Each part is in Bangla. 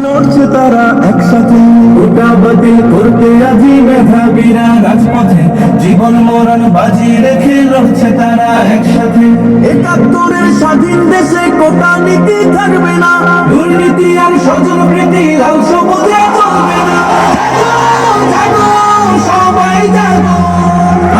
লড়ছে তারা একসাথে, ওটা বাতিল করতে আজি মেধাবীরা রাজপথে, জীবন মরণ বাজি রেখে লড়ছে তারা একসাথে। ৭১-এর স্বাধীন দেশে কোটা নীতি থাকবে না, দুর্নীতি আর স্বজনপ্রীতি লাল সবুজে চলবে না। জাগো সবাই জাগো,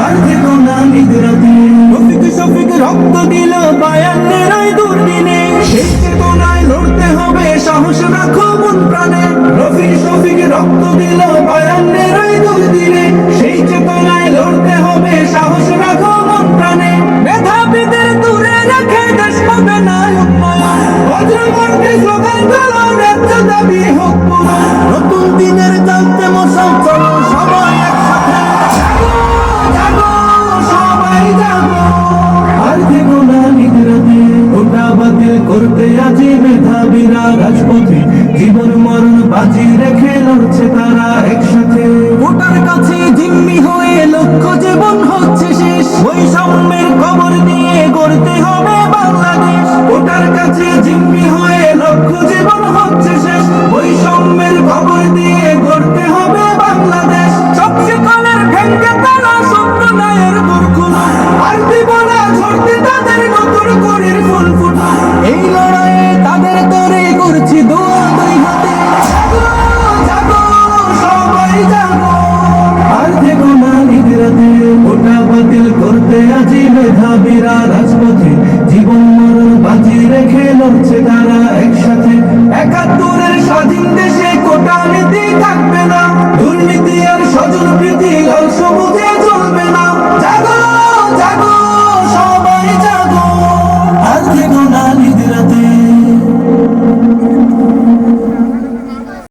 আর থেকো না নিদ্রাতে। রফিক শফিক রক্ত দিল ৫২-এর ওই দুর্দিনে, সেই চেতনায় লড়তে হবে, সাহস রাখো মন প্রাণে। রফিক শফিক রক্ত দিল ৫২-এর ওই দুর্দিনে, সেই চেতনায় লড়তে হবে, সাহস রাখো মন প্রাণে। মেধাবীদের দূরে রেখে দেশ হবে না উন্নয়ন, বজ্রকণ্ঠে স্লোগান তোলো, ন্যায্য দাবি হোক পূরণ। নতুন দিনের জানতে মশাল চলো সবাই একসাথে। জাগো জাগো সবাই জাগো, আর থেকো না নিদ্রাতে। ওটা বাতিল করতে আজি মেধাবীরা রাজপথে, জীবন মরণ বাজি রেখে লড়ছে তারা একসাথে। ভোটার কাছে জিম্মি হয়ে লক্ষ্য জীবন হচ্ছে শেষ, বৈষম্যে